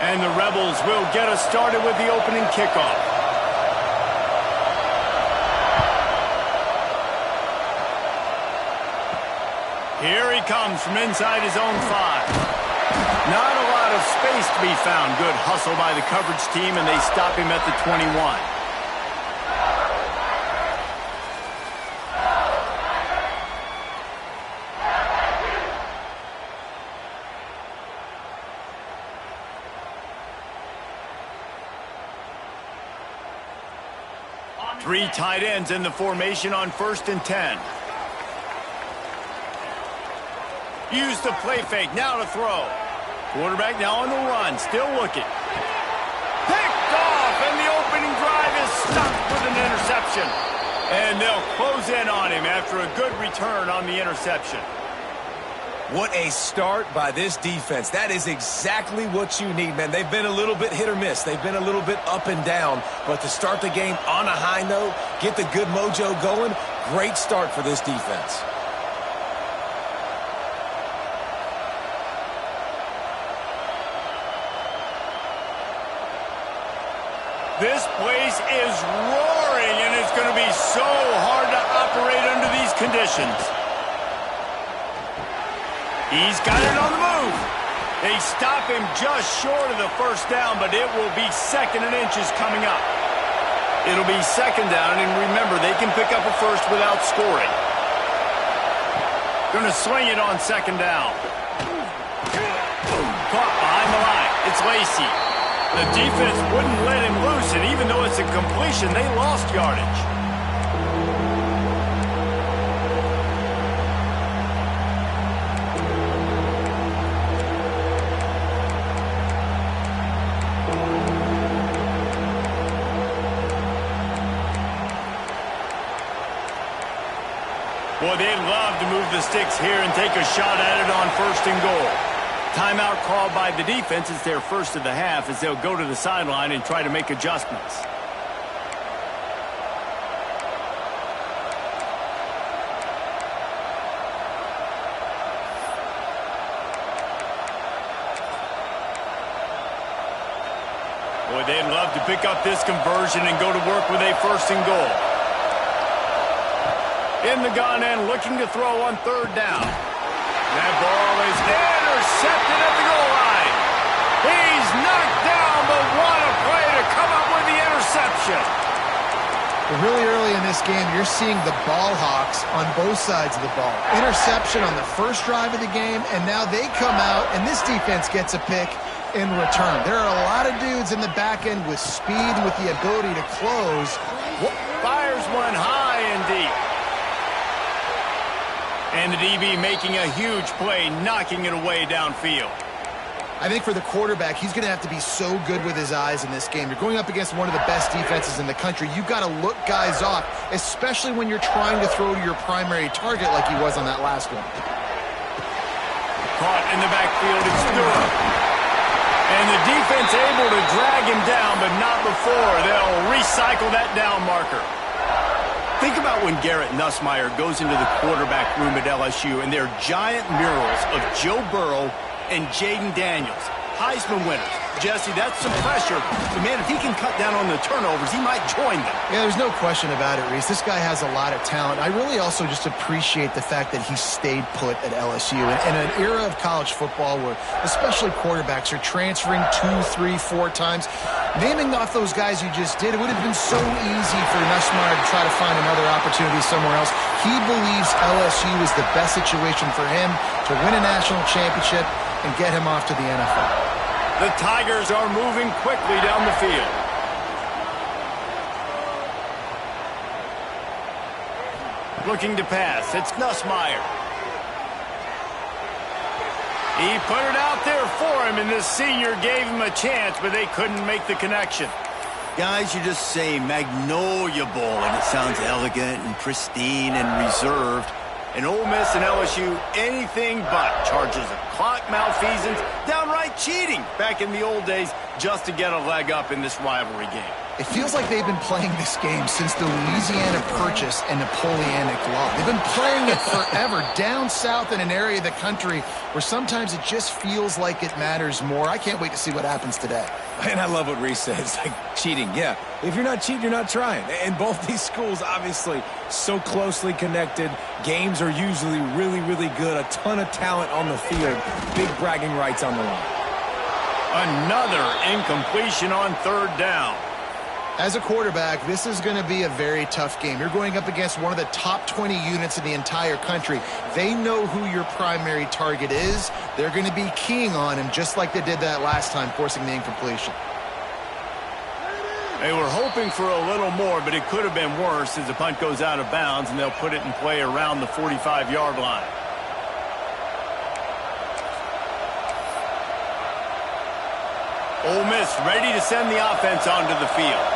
And the Rebels will get us started with the opening kickoff. Here he comes from inside his own 5. Not a lot of space to be found. Good hustle by the coverage team, and they stop him at the 21. Three tight ends in the formation on 1st and 10. Use the play fake, now to throw. Quarterback now on the run, still looking. Picked off, and the opening drive is stopped with an interception. And they'll close in on him after a good return on the interception. What a start by this defense. That is exactly what you need, man. They've been a little bit hit or miss. They've been a little bit up and down. But to start the game on a high note, get the good mojo going, great start for this defense. This place is roaring, and it's going to be so hard to operate under these conditions. He's got it on the move. They stop him just short of the first down, but it will be 2nd and inches coming up. It'll be 2nd down, and remember, they can pick up a first without scoring. Going to swing it on 2nd down. Caught behind the line. It's Lacey. The defense wouldn't let him loose, and even though it's a completion, they lost yardage. Boy, they'd love to move the sticks here and take a shot at it on 1st and goal. Timeout called by the defense. It's their first of the half as they'll go to the sideline and try to make adjustments. Boy, they'd love to pick up this conversion and go to work with a 1st and goal. In the gun and looking to throw on 3rd down. That ball is intercepted at the goal line. He's knocked down, but what a play to come up with the interception. Well, really early in this game, you're seeing the ball hawks on both sides of the ball. Interception on the first drive of the game, and now they come out, and this defense gets a pick in return. There are a lot of dudes in the back end with speed, with the ability to close. Fires one high and deep. And the DB making a huge play, knocking it away downfield. I think for the quarterback, he's going to have to be so good with his eyes in this game. You're going up against one of the best defenses in the country. You've got to look guys off, especially when you're trying to throw to your primary target like he was on that last one. Caught in the backfield, it's Stewart. And the defense able to drag him down, but not before. They'll recycle that down marker. Think about when Garrett Nussmeier goes into the quarterback room at LSU, and there are giant murals of Joe Burrow and Jaden Daniels, Heisman winners. Jesse, that's some pressure. But, man, if he can cut down on the turnovers, he might join them. Yeah, there's no question about it, Reese. This guy has a lot of talent. I really also just appreciate the fact that he stayed put at LSU. In an era of college football where especially quarterbacks are transferring 2, 3, 4 times, naming off those guys you just did, it would have been so easy for Nussmeier to try to find another opportunity somewhere else. He believes LSU is the best situation for him to win a national championship and get him off to the NFL. The Tigers are moving quickly down the field. Looking to pass. It's Nussmeier. He put it out there for him, and this senior gave him a chance, but they couldn't make the connection. Guys, you just say Magnolia Bowl, and it sounds elegant and pristine and reserved. And Ole Miss and LSU, anything but. Charges of clock malfeasance, downright cheating back in the old days just to get a leg up in this rivalry game. It feels like they've been playing this game since the Louisiana Purchase and Napoleonic Law. They've been playing it forever, down south in an area of the country where sometimes it just feels like it matters more. I can't wait to see what happens today. And I love what Reese says, like cheating. Yeah, if you're not cheating, you're not trying. And both these schools, obviously, so closely connected. Games are usually really, really good. A ton of talent on the field. Big bragging rights on the line. Another incompletion on third down. As a quarterback, this is going to be a very tough game. You're going up against one of the top 20 units in the entire country. They know who your primary target is. They're going to be keying on him just like they did that last time, forcing the incompletion. They were hoping for a little more, but it could have been worse as the punt goes out of bounds, and they'll put it in play around the 45-yard line. Ole Miss ready to send the offense onto the field.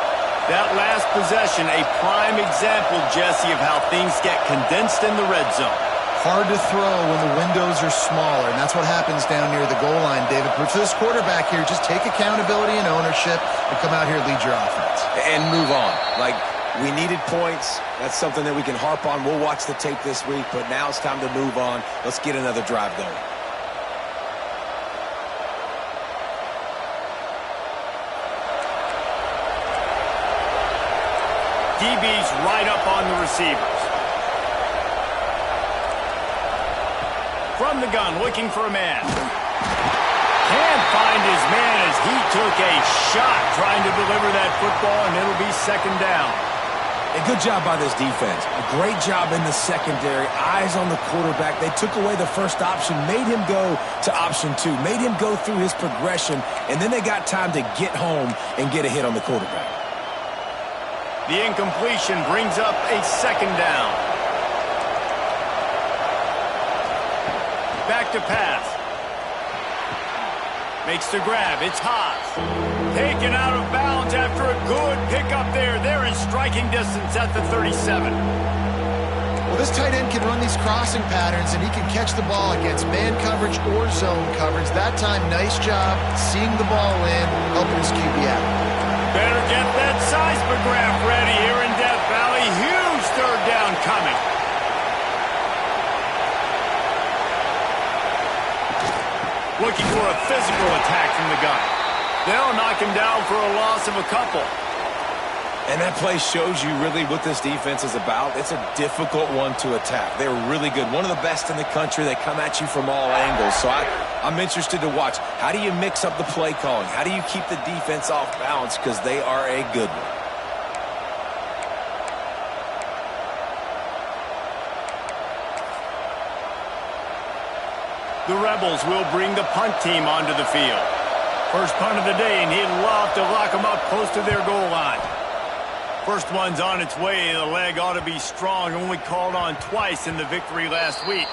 That last possession, a prime example, Jesse, of how things get condensed in the red zone. Hard to throw when the windows are smaller, and that's what happens down near the goal line, David. But for this quarterback here, just take accountability and ownership and come out here and lead your offense. And move on. Like, we needed points. That's something that we can harp on. We'll watch the tape this week, but now it's time to move on. Let's get another drive going. DB's right up on the receivers. From the gun, looking for a man. Can't find his man as he took a shot trying to deliver that football, and it'll be second down. A good job by this defense. A great job in the secondary. Eyes on the quarterback. They took away the first option, made him go to option 2, made him go through his progression, and then they got time to get home and get a hit on the quarterback. The incompletion brings up a second down. Back to pass. Makes the grab. It's Haas. Taken out of bounds after a good pickup there. They're in striking distance at the 37. Well, this tight end can run these crossing patterns, and he can catch the ball against man coverage or zone coverage. That time, nice job seeing the ball in, helping his QB out. Better get that seismograph ready here in Death Valley. Huge third down coming. Looking for a physical attack from the gun. They'll knock him down for a loss of a couple. And that play shows you really what this defense is about. It's a difficult one to attack. They're really good. One of the best in the country. They come at you from all angles. So I'm interested to watch. How do you mix up the play calling? How do you keep the defense off balance? Because they are a good one. The Rebels will bring the punt team onto the field. First punt of the day, and he'd love to lock them up close to their goal line. First one's on its way. The leg ought to be strong. Only called on twice in the victory last week.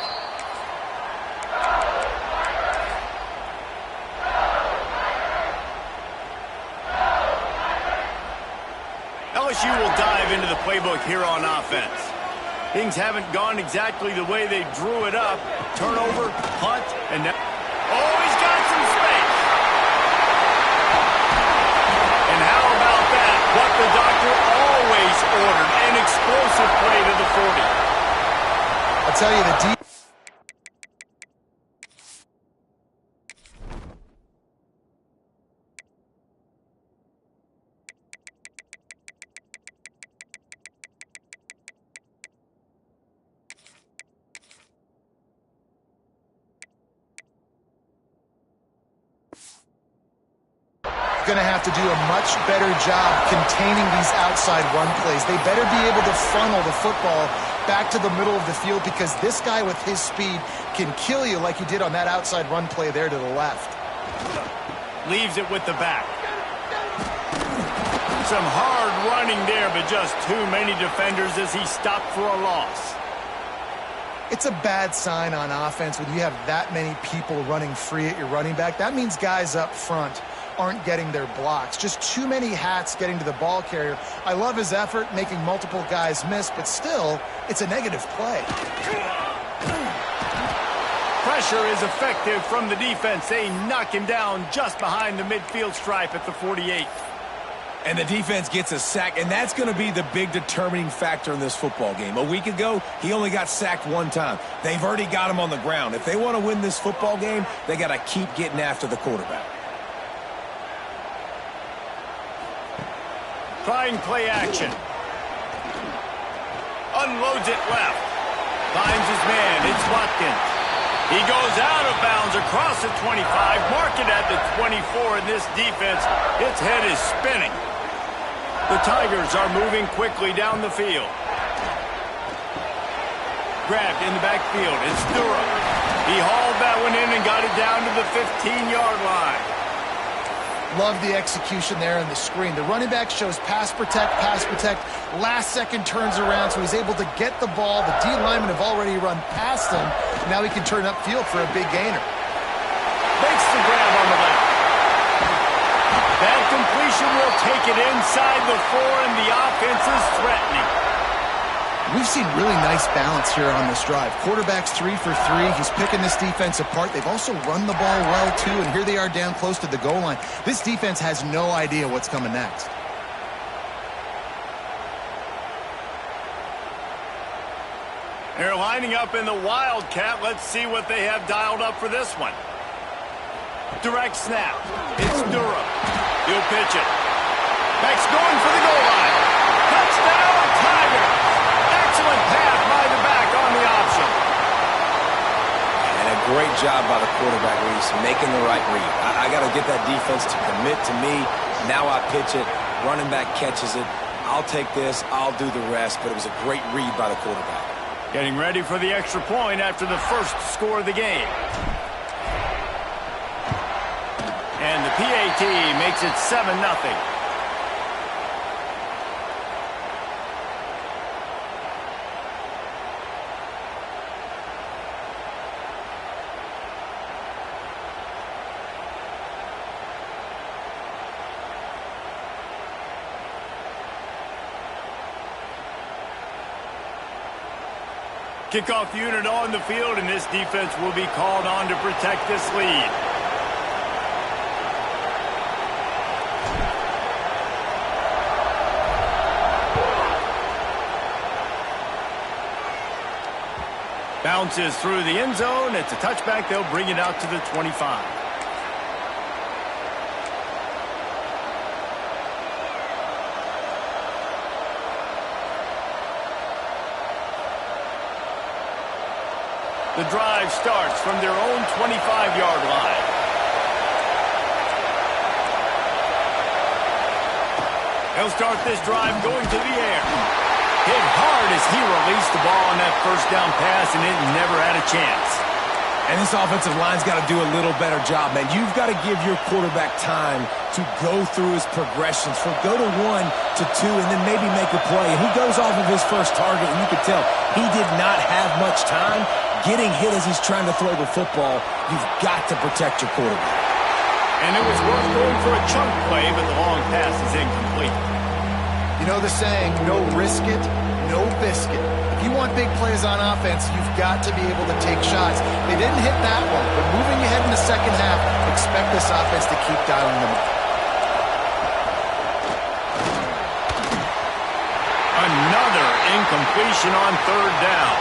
LSU will dive into the playbook here on offense. Things haven't gone exactly the way they drew it up. Turnover, punt, and now... Oh, he's got some space. And how about that? What the doctor always ordered. An explosive play to the 40. I'll tell you, the deep... going to have to do a much better job containing these outside run plays. They better be able to funnel the football back to the middle of the field, because this guy with his speed can kill you like he did on that outside run play there to the left. Leaves it with the back. Some hard running there, but just too many defenders as he stopped for a loss. It's a bad sign on offense when you have that many people running free at your running back. That means guys up front aren't getting their blocks. Just too many hats getting to the ball carrier. I love his effort, making multiple guys miss, but still, it's a negative play. Pressure is effective from the defense. They knock him down just behind the midfield stripe at the 48. And the defense gets a sack, and that's going to be the big determining factor in this football game. A week ago, he only got sacked one time. They've already got him on the ground. If they want to win this football game, they got to keep getting after the quarterback. Trying play action. Unloads it left. Finds his man. It's Watkins. He goes out of bounds across the 25. Mark it at the 24, and this defense, its head is spinning. The Tigers are moving quickly down the field. Grabbed in the backfield. It's Durham. He hauled that one in and got it down to the 15-yard line. Love the execution there in the screen. The running back shows pass protect, pass protect. Last second turns around, so he's able to get the ball. The D linemen have already run past him. Now he can turn upfield for a big gainer. Makes the grab on the left. That completion will take it inside the 4, and the offense is threatening. We've seen really nice balance here on this drive. Quarterback's 3 for 3. He's picking this defense apart. They've also run the ball well, too, and here they are down close to the goal line. This defense has no idea what's coming next. They're lining up in the Wildcat. Let's see what they have dialed up for this one. Direct snap. It's Durham. He'll pitch it. Beck's going for the goal line. Touchdown, Tigers. Excellent pass by the back on the option. And a great job by the quarterback, Reese, making the right read. I got to get that defense to commit to me. Now I pitch it. Running back catches it. I'll take this. I'll do the rest. But it was a great read by the quarterback. Getting ready for the extra point after the first score of the game. And the PAT makes it 7-0. Kickoff unit on the field, and this defense will be called on to protect this lead. Bounces through the end zone. It's a touchback. They'll bring it out to the 25. The drive starts from their own 25-yard line. He'll start this drive going to the air. Hit hard as he released the ball on that first down pass, and it never had a chance. And this offensive line's got to do a little better job, man. You've got to give your quarterback time to go through his progressions. From go to 1 to 2 and then maybe make a play. And he goes off of his first target, and you could tell he did not have much time. Getting hit as he's trying to throw the football, you've got to protect your quarterback. And it was worth going for a chunk play, but the long pass is incomplete. You know the saying, no risk it, no biscuit. If you want big plays on offense, you've got to be able to take shots. They didn't hit that one, but moving ahead in the second half, expect this offense to keep dialing them up. Another incompletion on third down.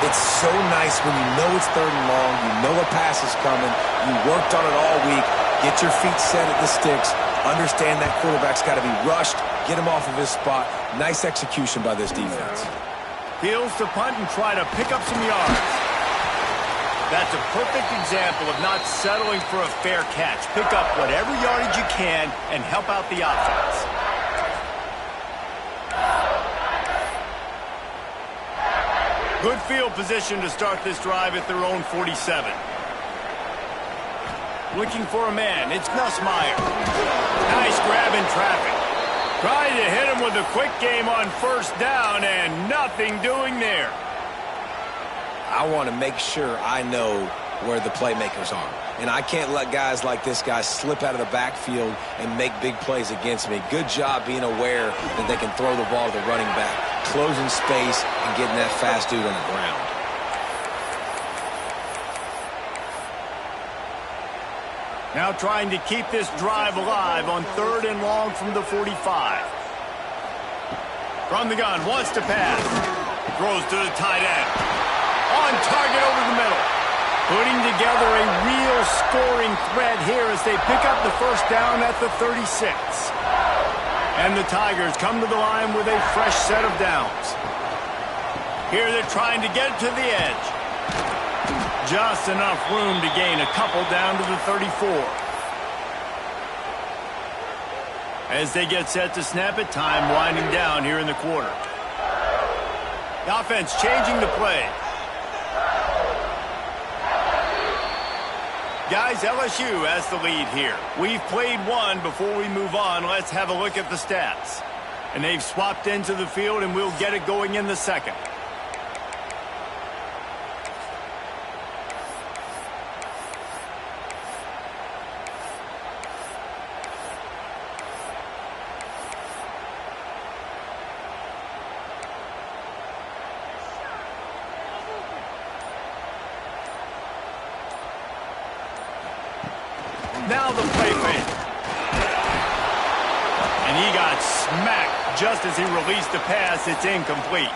It's so nice when you know it's 3rd and long, you know a pass is coming, you worked on it all week, get your feet set at the sticks, understand that quarterback's got to be rushed, get him off of his spot. Nice execution by this defense. Feels to punt and try to pick up some yards. That's a perfect example of not settling for a fair catch. Pick up whatever yardage you can and help out the offense. Good field position to start this drive at their own 47. Looking for a man. It's Nussmeier. Nice grab in traffic. Trying to hit him with a quick game on first down, and nothing doing there. I want to make sure I know where the playmakers are. And I can't let guys like this guy slip out of the backfield and make big plays against me. Good job being aware that they can throw the ball to the running back, closing space and getting that fast dude on the ground. Now trying to keep this drive alive on 3rd and long from the 45. From the gun, wants to pass. Throws to the tight end. On target over the middle. Putting together a real scoring threat here as they pick up the first down at the 36. And the Tigers come to the line with a fresh set of downs. Here they're trying to get to the edge. Just enough room to gain a couple down to the 34. As they get set to snap it, time winding down here in the quarter. The offense changing the play. Guys, LSU has the lead here. We've played one. Before we move on, let's have a look at the stats. And they've swapped into the field, and we'll get it going in the second. Now the play fake. And he got smacked just as he released the pass. It's incomplete.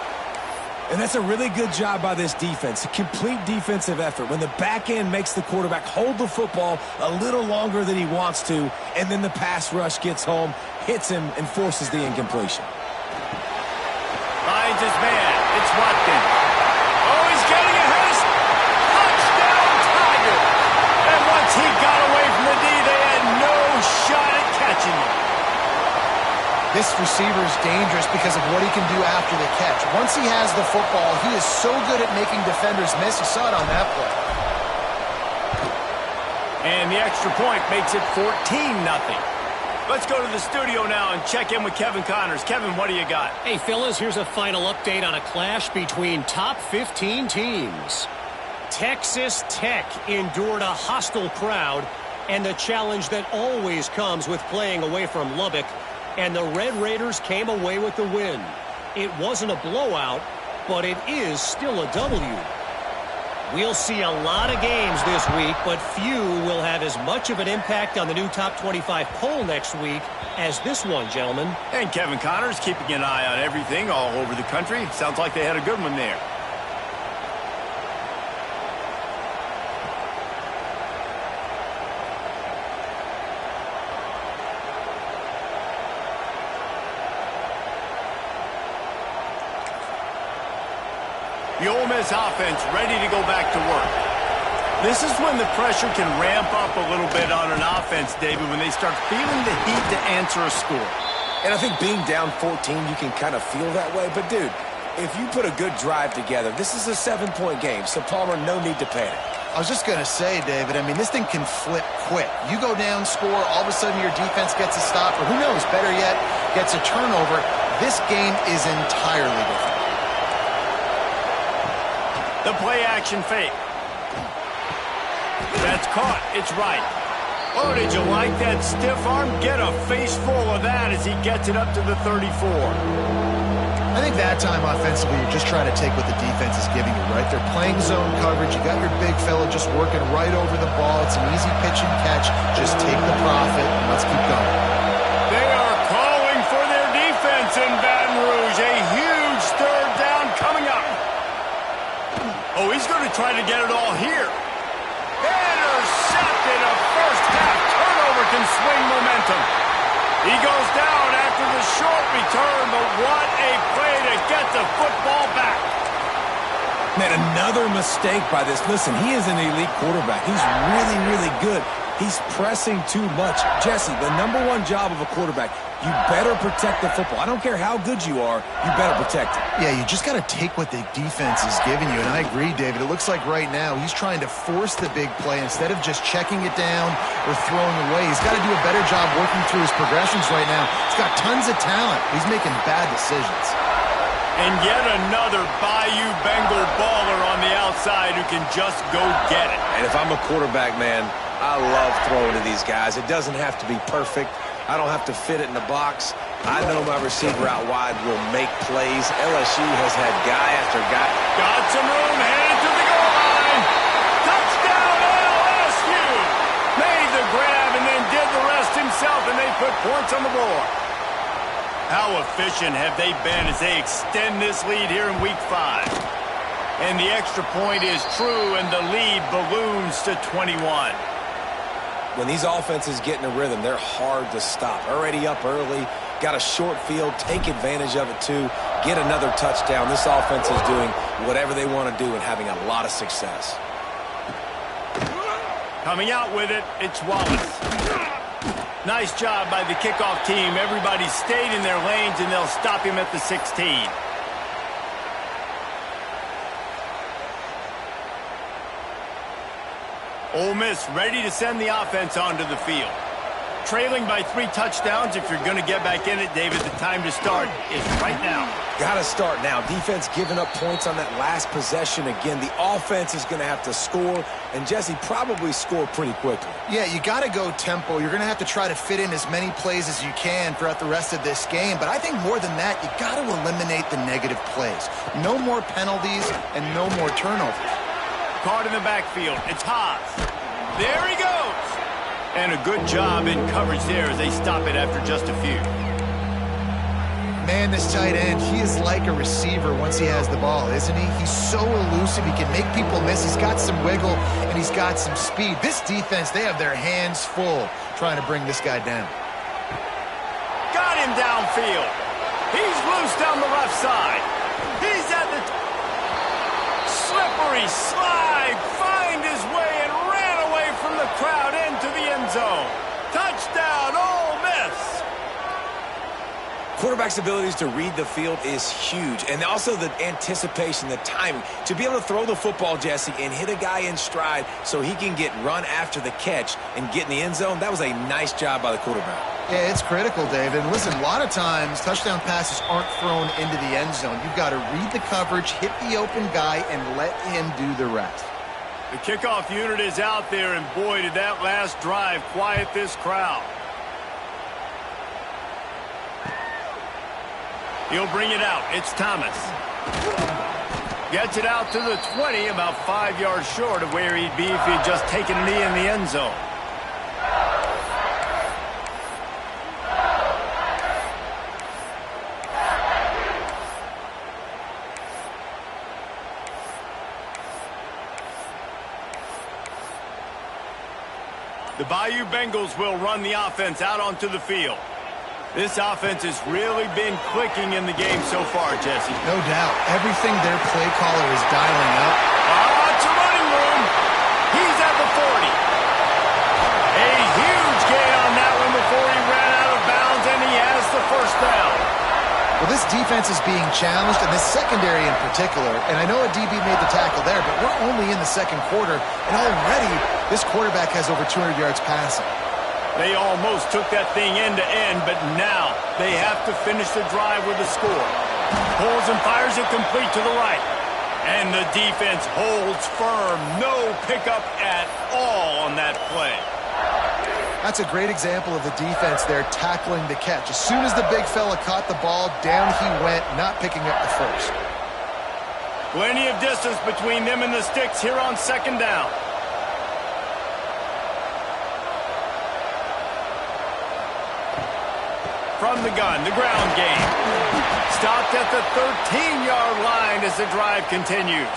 And that's a really good job by this defense. A complete defensive effort. When the back end makes the quarterback hold the football a little longer than he wants to, and then the pass rush gets home, hits him, and forces the incompletion. Finds his man. It's Watkins. Oh, he's getting ahead. Touchdown, Tiger. And once he got away from the D, they had no shot at catching him. This receiver is dangerous because of what he can do after the catch. Once he has the football, he is so good at making defenders miss. You saw it on that play. And the extra point makes it 14-0. Let's go to the studio now and check in with Kevin Connors. Kevin, what do you got? Hey, fellas, here's a final update on a clash between top 15 teams. Texas Tech endured a hostile crowd and the challenge that always comes with playing away from Lubbock, and the Red Raiders came away with the win. It wasn't a blowout, but it is still a W. We'll see a lot of games this week, but few will have as much of an impact on the new top 25 poll next week as this one, gentlemen. And Kevin Connors keeping an eye on everything all over the country. Sounds like they had a good one there. The Ole Miss offense ready to go back to work. This is when the pressure can ramp up a little bit on an offense, David, when they start feeling the heat to answer a score. And I think being down 14, you can kind of feel that way. But, dude, if you put a good drive together, this is a 7-point game. So, Palmer, no need to panic. I was just going to say, David, I mean, this thing can flip quick. You go down, score, all of a sudden your defense gets a stop, or who knows, better yet, gets a turnover. This game is entirely different. The play-action fake. That's caught. It's right. Oh, did you like that stiff arm? Get a face full of that as he gets it up to the 34. I think that time offensively, you're just trying to take what the defense is giving you, right? They're playing zone coverage. You got your big fella just working right over the ball. It's an easy pitch and catch. Just take the profit and let's keep going. They are calling for their defense in Baton Rouge. A huge third down coming up. Oh, he's going to try to get it all here. Intercepted. A first half turnover can swing momentum. He goes down after the short return, but what a play to get the football back. Man, another mistake by this. Listen, he is an elite quarterback. He's really, really good. He's pressing too much. Jesse, the #1 job of a quarterback, you better protect the football. I don't care how good you are, you better protect it. Yeah, you just got to take what the defense is giving you, and I agree, David. It looks like right now he's trying to force the big play instead of just checking it down or throwing away. He's got to do a better job working through his progressions right now. He's got tons of talent. He's making bad decisions. And yet another Bayou Bengal baller on the outside who can just go get it. And if I'm a quarterback, man, I love throwing to these guys. It doesn't have to be perfect. I don't have to fit it in the box. I know my receiver out wide will make plays. LSU has had guy after guy. Got some room, headed to the goal line. Touchdown LSU. Made the grab himself, and they put points on the board. How efficient have they been as they extend this lead here in Week 5? And the extra point is true, and the lead balloons to 21. When these offenses get in a rhythm, they're hard to stop. Already up early, got a short field, take advantage of it too, get another touchdown. This offense is doing whatever they want to do and having a lot of success. Coming out with it, it's Wallace. Nice job by the kickoff team. Everybody stayed in their lanes, and they'll stop him at the 16. Ole Miss ready to send the offense onto the field. Trailing by 3 touchdowns. If you're going to get back in it, David, the time to start is right now. Got to start now. Defense giving up points on that last possession. Again, the offense is going to have to score, and Jesse probably score pretty quickly. Yeah, you got to go tempo. You're going to have to try to fit in as many plays as you can throughout the rest of this game. But I think more than that, you got to eliminate the negative plays. No more penalties and no more turnovers. Caught in the backfield. It's Haas. There he goes. And a good job in coverage there as they stop it after just a few. Man, this tight end, he is like a receiver once he has the ball, isn't he? He's so elusive. He can make people miss. He's got some wiggle, and he's got some speed. This defense, they have their hands full trying to bring this guy down. Got him downfield. He's loose down the left side. He's at the slippery slide. Find his way and ran away from the crowd into the end zone. Touchdown, Ole Miss. Quarterback's abilities to read the field is huge, and also the anticipation, the timing. To be able to throw the football, Jesse, and hit a guy in stride so he can get run after the catch and get in the end zone, that was a nice job by the quarterback. Yeah, it's critical, David. And listen, a lot of times touchdown passes aren't thrown into the end zone. You've got to read the coverage, hit the open guy, and let him do the rest. The kickoff unit is out there, and boy, did that last drive quiet this crowd. He'll bring it out. It's Thomas. Gets it out to the 20, about 5 yards short of where he'd be if he'd just taken a knee in the end zone. The Bayou Bengals will run the offense out onto the field. This offense has really been clicking in the game so far, Jesse. No doubt. Everything their play caller is dialing up. It's a running room. He's at the 40. A huge gain on that one before he ran out of bounds, and he has the first down. Well, this defense is being challenged, and this secondary in particular. And I know a DB made the tackle there, but we're only in the second quarter, and already this quarterback has over 200 yards passing. They almost took that thing end to end, but now they have to finish the drive with a score. Pulls and fires it complete to the right. And the defense holds firm. No pickup at all on that play. That's a great example of the defense there tackling the catch. As soon as the big fella caught the ball, down he went, not picking up the first. Plenty of distance between them and the sticks here on second down. From the gun, the ground game. Stopped at the 13-yard line as the drive continues.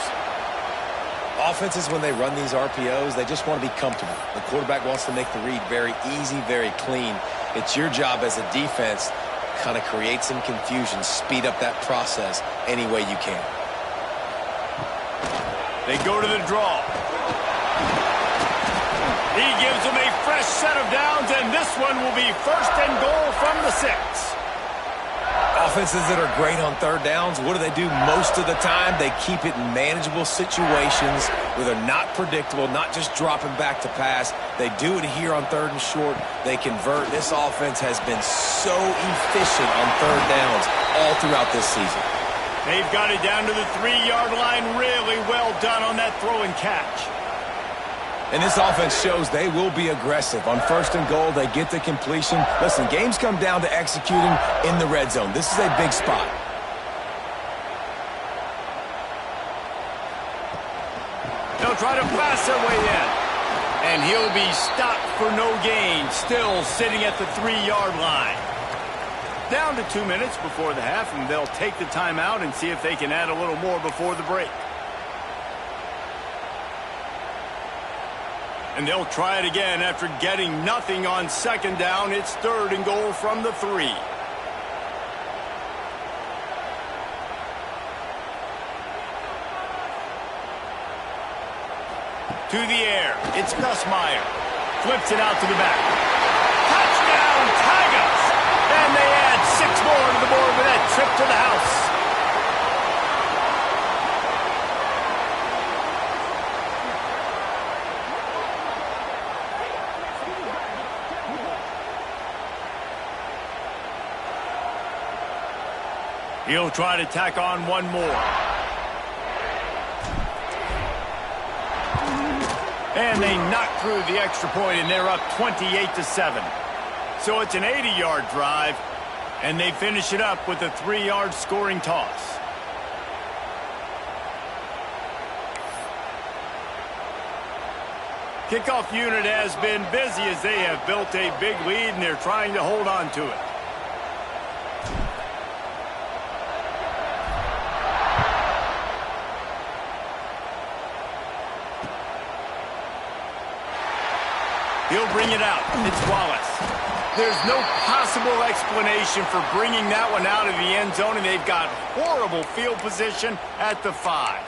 Offenses, when they run these RPOs, they just want to be comfortable. The quarterback wants to make the read very easy, very clean. It's your job as a defense to kind of create some confusion, speed up that process any way you can. They go to the draw. He gives them a fresh set of downs, and this one will be first and goal from the 6. Offenses that are great on third downs, what do? Most of the time, they keep it in manageable situations where they're not predictable, not just dropping back to pass. They do it here on third and short. They convert. This offense has been so efficient on third downs all throughout this season. They've got it down to the 3-yard line. Really well done on that throw and catch. And this offense shows they will be aggressive. On first and goal, they get the completion. Listen, games come down to executing in the red zone. This is a big spot. They'll try to pass their way in. And he'll be stopped for no gain, still sitting at the 3-yard line. Down to 2 minutes before the half, and they'll take the timeout and see if they can add a little more before the break. And they'll try it again after getting nothing on second down. It's 3rd and goal from the 3. To the air. It's Nussmeier. Flips it out to the back. Touchdown, Tigers! And they add 6 more to the board with that trip to the house. He'll try to tack on one more. And they knock through the extra point, and they're up 28-7. So it's an 80-yard drive, and they finish it up with a 3-yard scoring toss. Kickoff unit has been busy as they have built a big lead, and they're trying to hold on to it. He'll bring it out. It's Wallace. There's no possible explanation for bringing that one out of the end zone, and they've got horrible field position at the 5.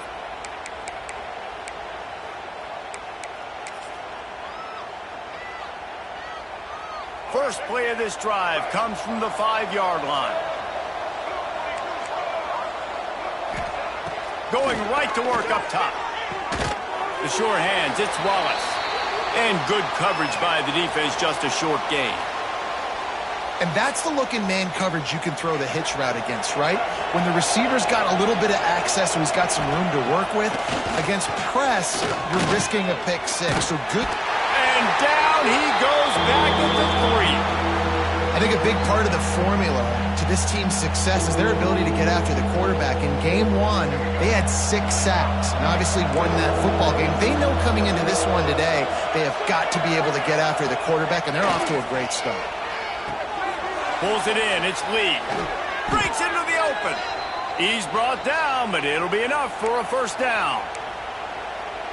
First play of this drive comes from the 5-yard line. Going right to work up top. The sure hands, it's Wallace. And good coverage by the defense, just a short gain. And that's the look in man coverage you can throw the hitch route against, right? When the receiver's got a little bit of access, so he's got some room to work with. Against press, you're risking a pick 6. So good. And down he goes back at the 3. I think a big part of the formula to this team's success is their ability to get after the quarterback. In game 1, they had 6 sacks and obviously won that football game. They know coming into this one today, they have got to be able to get after the quarterback, and they're off to a great start. Pulls it in. It's Lee. Breaks into the open. He's brought down, but it'll be enough for a first down.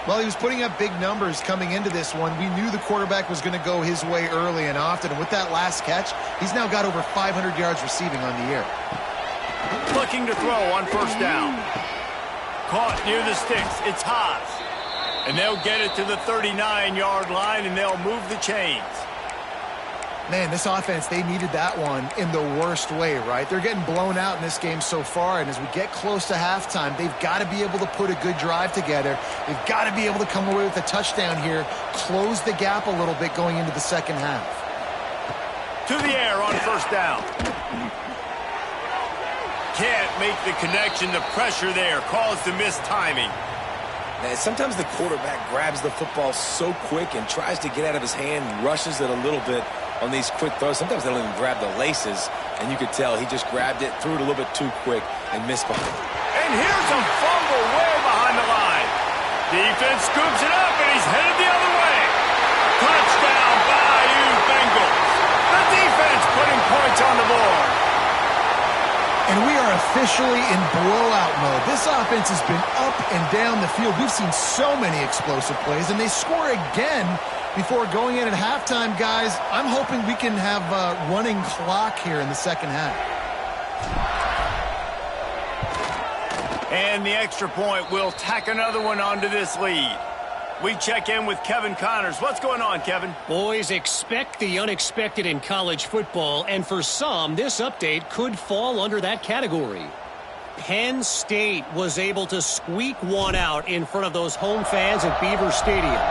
Well, he was putting up big numbers coming into this one. We knew the quarterback was going to go his way early and often. And with that last catch, he's now got over 500 yards receiving on the year. Looking to throw on first down. Caught near the sticks. It's Haas. And they'll get it to the 39-yard line, and they'll move the chains. Man, this offense, they needed that one in the worst way, right? They're getting blown out in this game so far, and as we get close to halftime, they've got to be able to put a good drive together. They've got to be able to come away with a touchdown here, close the gap a little bit going into the second half. To the air on first down. Can't make the connection. The pressure there caused the missed timing. Man, sometimes the quarterback grabs the football so quick and tries to get out of his hand, rushes it a little bit on these quick throws. Sometimes they don't even grab the laces, and you could tell he just grabbed it, threw it a little bit too quick, and missed behind. And here's a fumble way behind the line. Defense scoops it up, and he's headed the other way. Touchdown, Bayou Bengals. The defense putting points on the board. And we are officially in blowout mode. This offense has been up and down the field. We've seen so many explosive plays, and they score again before going in at halftime, guys. I'm hoping we can have a running clock here in the second half. And the extra point will tack another one onto this lead. We check in with Kevin Connors. What's going on, Kevin? Boys, expect the unexpected in college football, and for some, this update could fall under that category. Penn State was able to squeak one out in front of those home fans at Beaver Stadium.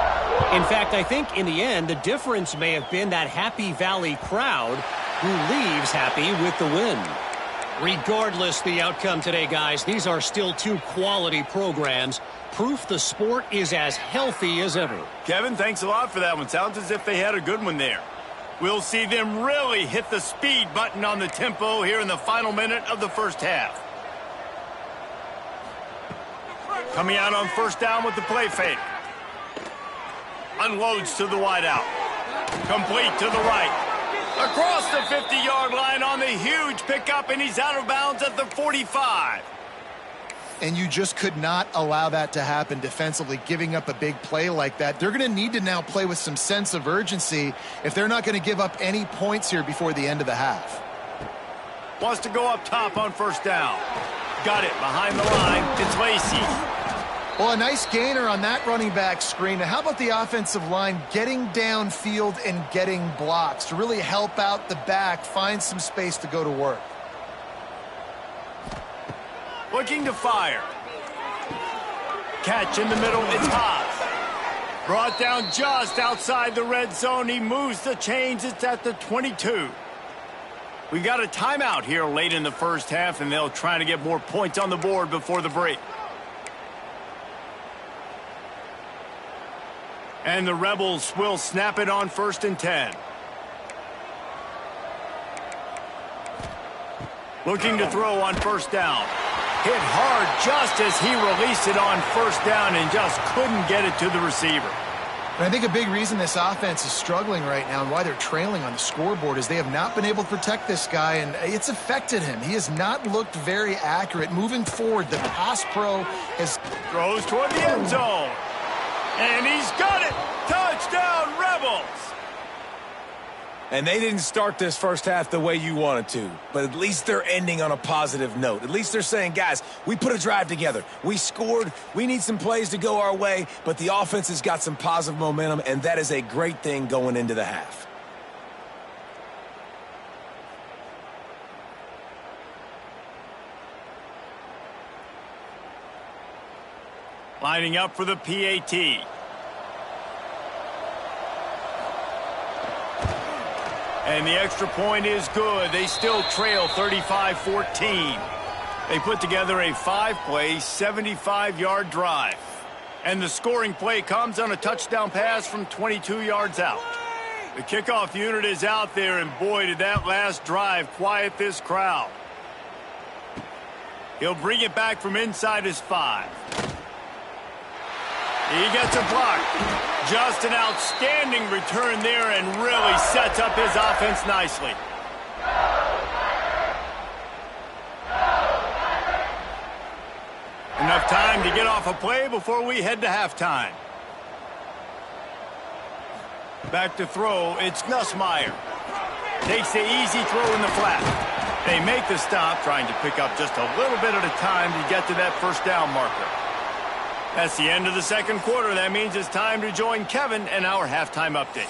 In fact, I think in the end, the difference may have been that Happy Valley crowd who leaves happy with the win. Regardless the outcome today, guys, these are still 2 quality programs. Proof the sport is as healthy as ever. Kevin, thanks a lot for that one. Sounds as if they had a good one there. We'll see them really hit the speed button on the tempo here in the final minute of the first half. Coming out on first down with the play fake. Unloads to the wideout. Complete to the right. Across the 50-yard line on the huge pickup, and he's out of bounds at the 45. And you just could not allow that to happen defensively, giving up a big play like that. They're going to need to now play with some sense of urgency if they're not going to give up any points here before the end of the half. Wants to go up top on first down. Got it behind the line. It's Lacy. Well, a nice gainer on that running back screen. Now, how about the offensive line getting downfield and getting blocks to really help out the back, find some space to go to work? Looking to fire. Catch in the middle. It's Haas. Brought down just outside the red zone. He moves the chains. It's at the 22. We got a timeout here late in the first half, and they'll try to get more points on the board before the break. And the Rebels will snap it on 1st and 10. Looking to throw on first down. Hit hard just as he released it on first down and just couldn't get it to the receiver. And I think a big reason this offense is struggling right now and why they're trailing on the scoreboard is they have not been able to protect this guy, and it's affected him. He has not looked very accurate. Moving forward, the pass pro has... Throws toward the end zone. And he's got it! Touchdown, Rebels! And they didn't start this first half the way you wanted to, but at least they're ending on a positive note. At least they're saying, guys, we put a drive together. We scored. We need some plays to go our way, but the offense has got some positive momentum, and that is a great thing going into the half. Lining up for the PAT. And the extra point is good. They still trail 35-14. They put together a 5-play, 75-yard drive. And the scoring play comes on a touchdown pass from 22 yards out. The kickoff unit is out there, and boy, did that last drive quiet this crowd. He'll bring it back from inside his 5. He gets a block. Just an outstanding return there and really sets up his offense nicely. Enough time to get off a play before we head to halftime. Back to throw, it's Nussmeier. Takes the easy throw in the flat. They make the stop, trying to pick up just a little bit at a time to get to that first down marker. That's the end of the second quarter. That means it's time to join Kevin and our halftime update.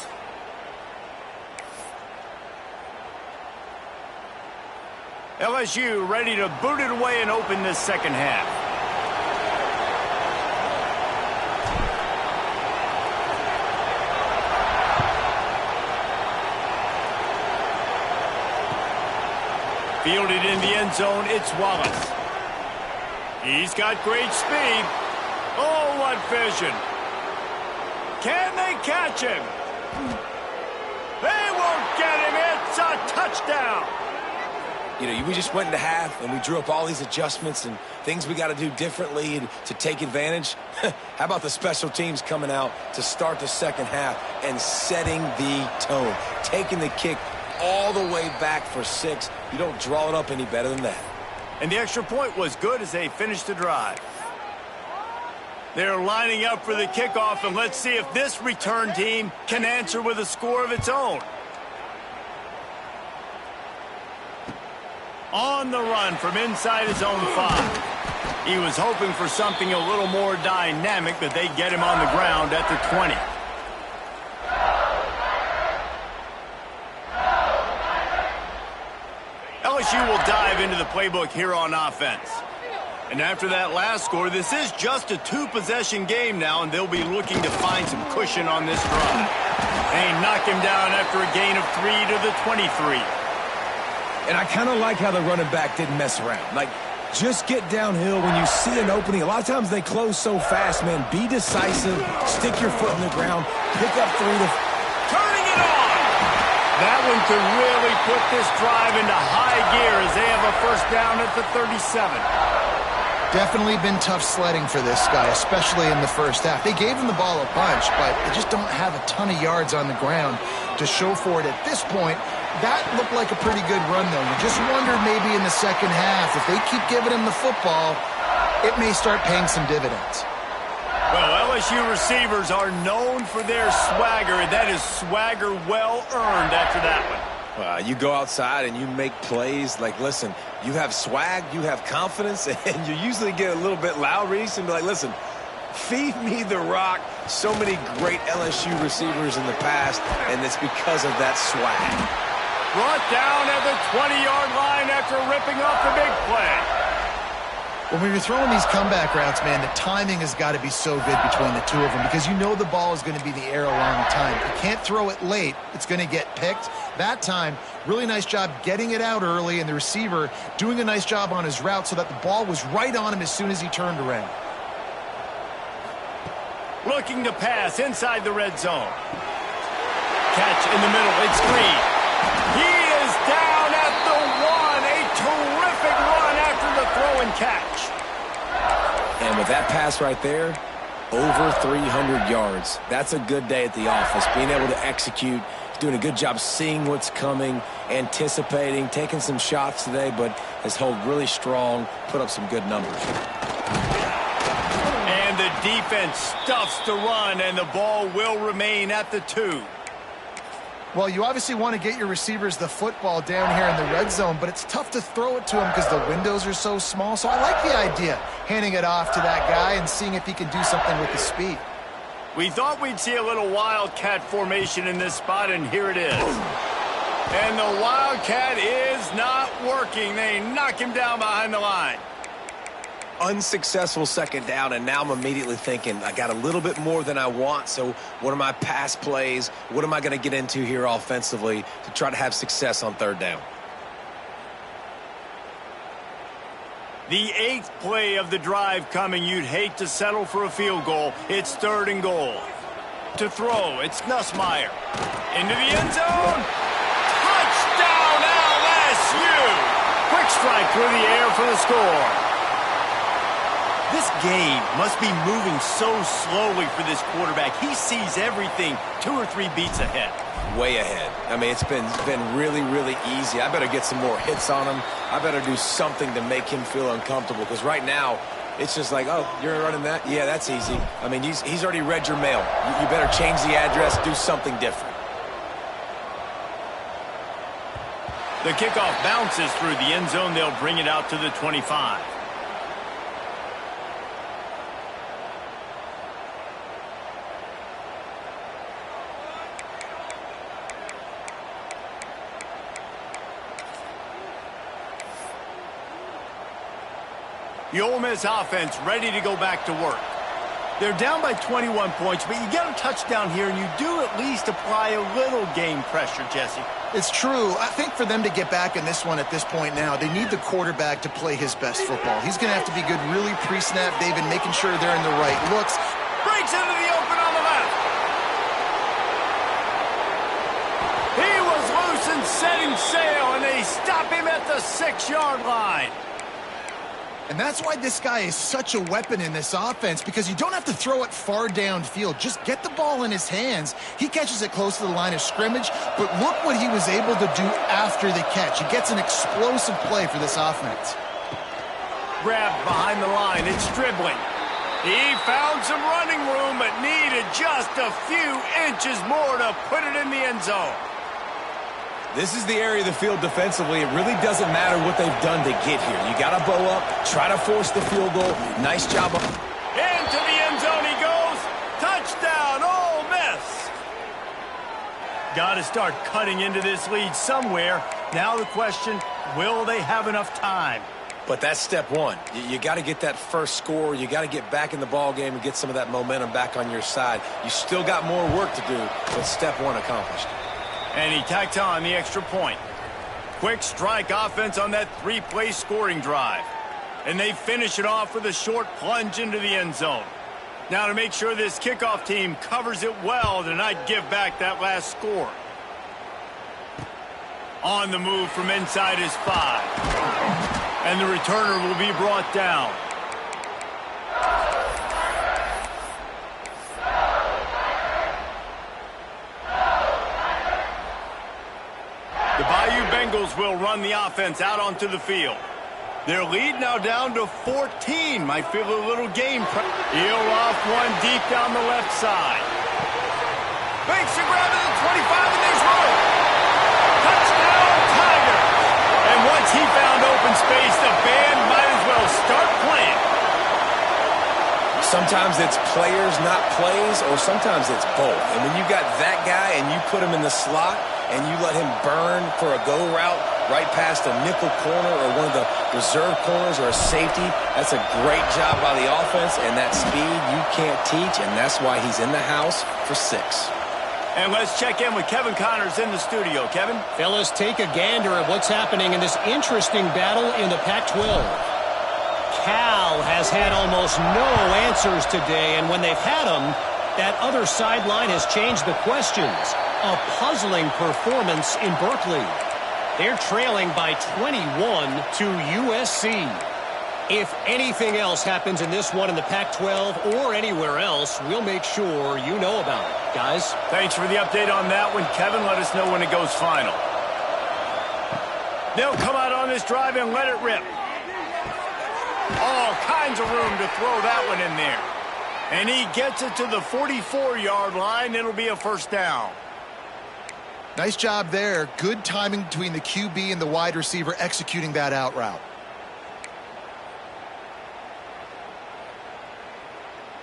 LSU ready to boot it away and open this second half. Fielded in the end zone, it's Wallace. He's got great speed. Oh, what vision. Can they catch him? They won't get him. It's a touchdown. You know, we just went into half, and we drew up all these adjustments and things we got to do differently to take advantage. How about the special teams coming out to start the second half and setting the tone, taking the kick all the way back for 6. You don't draw it up any better than that. And the extra point was good as they finished the drive. They're lining up for the kickoff, and let's see if this return team can answer with a score of its own. On the run from inside his own 5. He was hoping for something a little more dynamic, but they get him on the ground at the 20. LSU will dive into the playbook here on offense. And after that last score, this is just a 2-possession game now, and they'll be looking to find some cushion on this drive. They knock him down after a gain of 3 to the 23. And I kind of like how the running back didn't mess around. Like, just get downhill when you see an opening. A lot of times they close so fast, man. Be decisive, stick your foot in the ground, pick up 3 to... Turning it on! That one could really put this drive into high gear as they have a first down at the 37. Definitely been tough sledding for this guy, especially in the first half. They gave him the ball a bunch, but they just don't have a ton of yards on the ground to show for it at this point. That looked like a pretty good run, though. You just wonder maybe in the second half, if they keep giving him the football, it may start paying some dividends. Well, LSU receivers are known for their swagger, and that is swagger well earned after that one. You go outside and you make plays. Like, listen, you have swag, you have confidence, and you usually get a little bit loud, Reese, and be like, listen, feed me the rock. So many great LSU receivers in the past, and it's because of that swag. Brought down at the 20-yard line after ripping off the big play. When you're throwing these comeback routes, man, the timing has got to be so good between the two of them because you know the ball is going to be in the air a long time. You can't throw it late. It's going to get picked. That time, really nice job getting it out early, and the receiver doing a nice job on his route so that the ball was right on him as soon as he turned around. Looking to pass inside the red zone. Catch in the middle. It's Green. He is down at the 1. A terrific run after the throw and catch. And with that pass right there, over 300 yards. That's a good day at the office. Being able to execute, doing a good job seeing what's coming, anticipating, taking some shots today, but has held really strong, put up some good numbers. And the defense stuffs the run, and the ball will remain at the 2. Well, you obviously want to get your receivers the football down here in the red zone, but it's tough to throw it to them because the windows are so small. So I like the idea, handing it off to that guy and seeing if he can do something with the speed. We thought we'd see a little wildcat formation in this spot, and here it is. And the wildcat is not working. They knock him down behind the line. Unsuccessful second down, and now I'm immediately thinking, I got a little bit more than I want, so what are my pass plays? What am I going to get into here offensively to try to have success on third down? The 8th play of the drive coming. You'd hate to settle for a field goal. It's 3rd and goal. To throw, it's Nussmeier. Into the end zone. Touchdown, LSU! Quick strike through the air for the score. This game must be moving so slowly for this quarterback. He sees everything 2 or 3 beats ahead. Way ahead. I mean, it's been really, really easy. I better get some more hits on him. I better do something to make him feel uncomfortable because right now it's just like, oh, you're running that? Yeah, that's easy. I mean, he's already read your mail. You better change the address, do something different. The kickoff bounces through the end zone. They'll bring it out to the 25. The Ole Miss offense ready to go back to work. They're down by 21 points, but you get a touchdown here, and you do at least apply a little game pressure, Jesse. It's true. I think for them to get back in this one at this point now, they need the quarterback to play his best football. He's going to have to be good really pre-snap, David, making sure they're in the right looks. Breaks into the open on the left. He was loose and setting sail, and they stop him at the 6-yard line. And that's why this guy is such a weapon in this offense, because you don't have to throw it far downfield. Just get the ball in his hands. He catches it close to the line of scrimmage, but look what he was able to do after the catch. He gets an explosive play for this offense. Grabbed behind the line. It's dribbling. He found some running room, but needed just a few inches more to put it in the end zone. This is the area of the field defensively. It really doesn't matter what they've done to get here. You got to bow up, try to force the field goal. Nice job. Into the end zone he goes. Touchdown, Ole Miss. Got to start cutting into this lead somewhere. Now the question, will they have enough time? But that's step one. You got to get that first score. You got to get back in the ball game and get some of that momentum back on your side. You still got more work to do, but step one accomplished. And he tacked on the extra point. Quick strike offense on that 3-play scoring drive. And they finish it off with a short plunge into the end zone. Now to make sure this kickoff team covers it well to not give back that last score. On the move from inside his 5. And the returner will be brought down. Eagles will run the offense out onto the field. Their lead now down to 14. Might feel a little game pressure. He'll off one deep down the left side. Makes the grab at the 25, and there's room. Touchdown, Tiger. And once he found open space, the band might as well start playing. Sometimes it's players, not plays, or sometimes it's both. And when you got that guy and you put him in the slot and you let him burn for a go route right past a nickel corner or one of the reserve corners or a safety, that's a great job by the offense, and that speed you can't teach, and that's why he's in the house for 6. And let's check in with Kevin Connors in the studio. Kevin? Fellas, take a gander at what's happening in this interesting battle in the Pac-12. Cal has had almost no answers today, and when they've had them, that other sideline has changed the questions. A puzzling performance in Berkeley. They're trailing by 21 to USC. If anything else happens in this one in the Pac-12 or anywhere else, we'll make sure you know about it. Guys? Thanks for the update on that one, Kevin. Let us know when it goes final. They'll come out on this drive and let it rip. All kinds of room to throw that one in there. And he gets it to the 44-yard line. It'll be a first down. Nice job there. Good timing between the QB and the wide receiver executing that out route.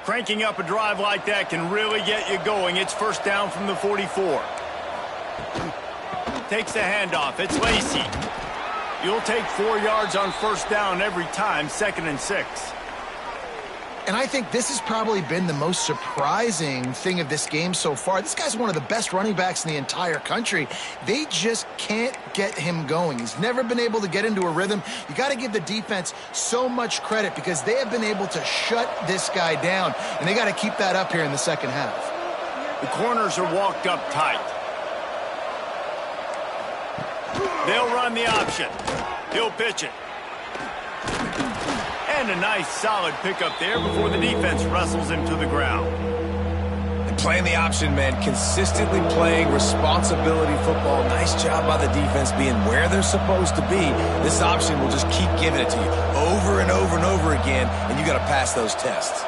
Cranking up a drive like that can really get you going. It's first down from the 44. Takes the handoff. It's Lacy. You'll take 4 yards on first down every time, 2nd and 6. And I think this has probably been the most surprising thing of this game so far. This guy's one of the best running backs in the entire country. They just can't get him going. He's never been able to get into a rhythm. You got to give the defense so much credit because they have been able to shut this guy down, and they got to keep that up here in the second half. The corners are walked up tight. They'll run the option. He'll pitch it. And a nice solid pickup there before the defense wrestles him to the ground. And playing the option, man, consistently playing responsibility football. Nice job by the defense being where they're supposed to be. This option will just keep giving it to you over and over and over again, and you got to pass those tests.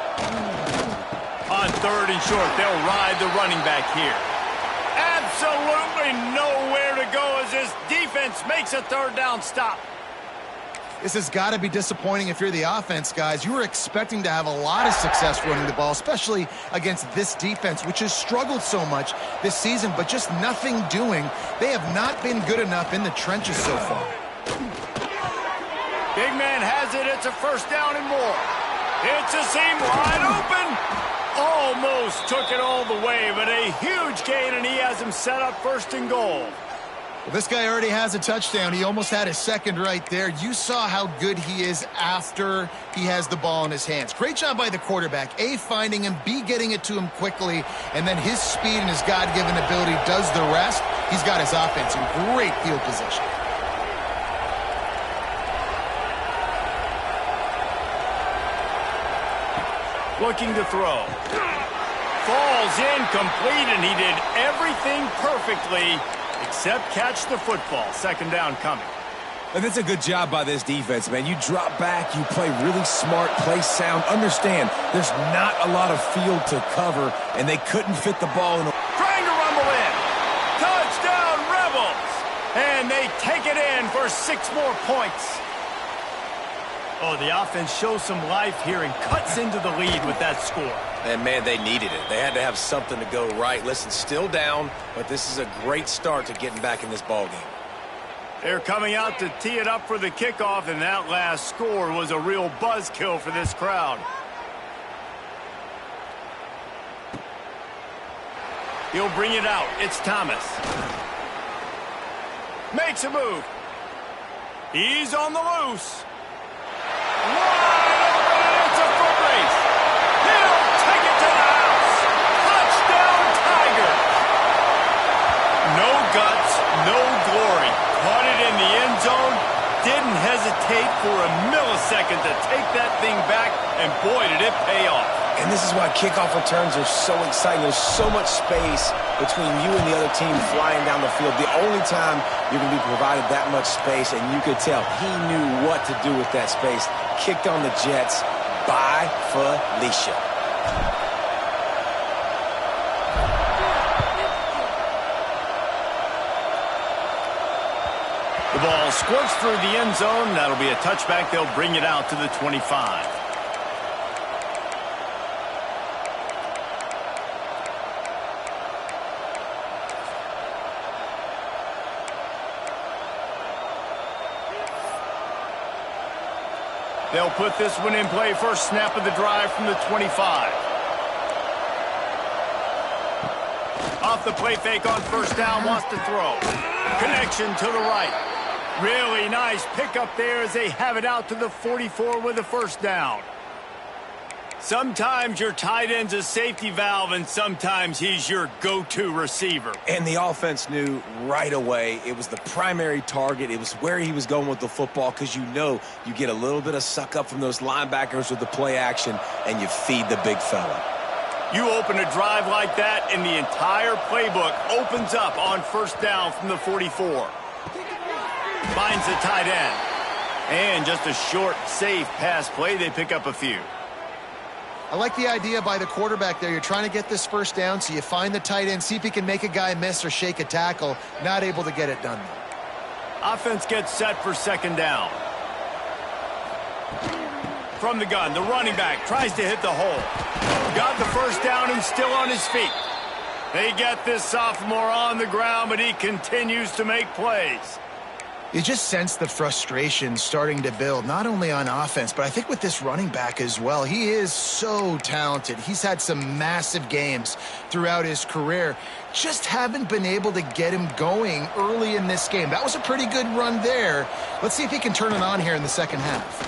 On 3rd and short, they'll ride the running back here. Absolutely nowhere to go as this defense makes a 3rd down stop. This has got to be disappointing if you're the offense, guys. You were expecting to have a lot of success running the ball, especially against this defense, which has struggled so much this season, but just nothing doing. They have not been good enough in the trenches so far. Big man has it. It's a first down and more. It's a seam wide open. Almost took it all the way, but a huge gain, and he has him set up 1st and goal. Well, this guy already has a touchdown. He almost had his second right there. You saw how good he is after he has the ball in his hands. Great job by the quarterback. A, finding him, B, getting it to him quickly, and then his speed and his God-given ability does the rest. He's got his offense in great field position. Looking to throw. Falls incomplete, and he did everything perfectly except catch the football. 2nd down coming. And that's a good job by this defense, man. You drop back, you play really smart, play sound. Understand, there's not a lot of field to cover, and they couldn't fit the ball in. Trying to rumble in. Touchdown, Rebels! And they take it in for 6 more points. Oh, the offense shows some life here and cuts into the lead with that score. And, man, they needed it. They had to have something to go right. Listen, still down, but this is a great start to getting back in this ballgame. They're coming out to tee it up for the kickoff, and that last score was a real buzzkill for this crowd. He'll bring it out. It's Thomas. Makes a move. He's on the loose. It's a foot race. He'll take it to the house. Touchdown, Tiger. No guts, no glory. Caught it in the end zone. Didn't hesitate for a millisecond to take that thing back, and boy, did it pay off. And this is why kickoff returns are so exciting. There's so much space between you and the other team flying down the field. The only time you're going to be provided that much space, and you could tell he knew what to do with that space. Kicked on the Jets. By Felicia. The ball squirts through the end zone. That'll be a touchback. They'll bring it out to the 25. They'll put this one in play. First snap of the drive from the 25. Off the play fake on first down, wants to throw. Connection to the right. Really nice pickup there as they have it out to the 44 with a first down. Sometimes your tight end's a safety valve, and sometimes he's your go-to receiver. And the offense knew right away it was the primary target. It was where he was going with the football, because you know you get a little bit of suck up from those linebackers with the play action, and you feed the big fella. You open a drive like that, and the entire playbook opens up on first down from the 44. Finds the tight end. And just a short, safe pass play. They pick up a few. I like the idea by the quarterback there. You're trying to get this first down, so you find the tight end, see if he can make a guy miss or shake a tackle. Not able to get it done, though. Offense gets set for second down. From the gun, the running back tries to hit the hole. Got the first down and still on his feet. They get this sophomore on the ground, but he continues to make plays. You just sense the frustration starting to build, not only on offense, but I think with this running back as well. He is so talented. He's had some massive games throughout his career. Just haven't been able to get him going early in this game. That was a pretty good run there. Let's see if he can turn it on here in the second half.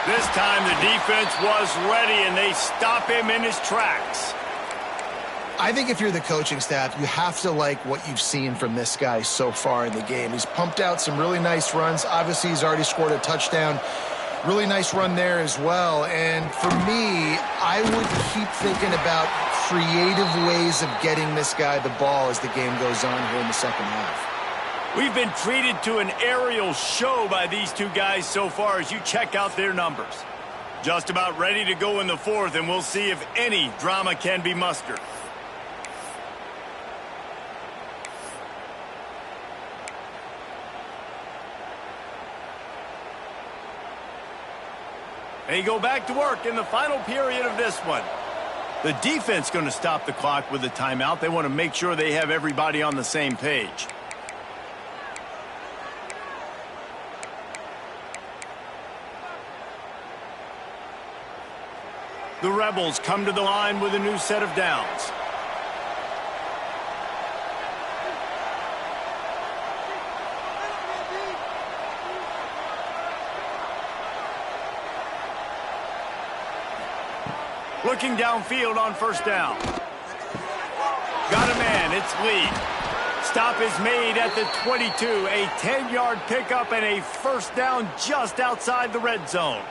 This time the defense was ready, and they stop him in his tracks. I think if you're the coaching staff, you have to like what you've seen from this guy so far in the game. He's pumped out some really nice runs. Obviously, he's already scored a touchdown. Really nice run there as well. And for me, I would keep thinking about creative ways of getting this guy the ball as the game goes on here in the second half. We've been treated to an aerial show by these two guys so far as you check out their numbers. Just about ready to go in the fourth, and we'll see if any drama can be mustered. They go back to work in the final period of this one. The defense going to stop the clock with a timeout. They want to make sure they have everybody on the same page. The Rebels come to the line with a new set of downs. Looking downfield on first down. Got a man, it's Lee. Stop is made at the 22. A 10-yard pickup and a first down just outside the red zone.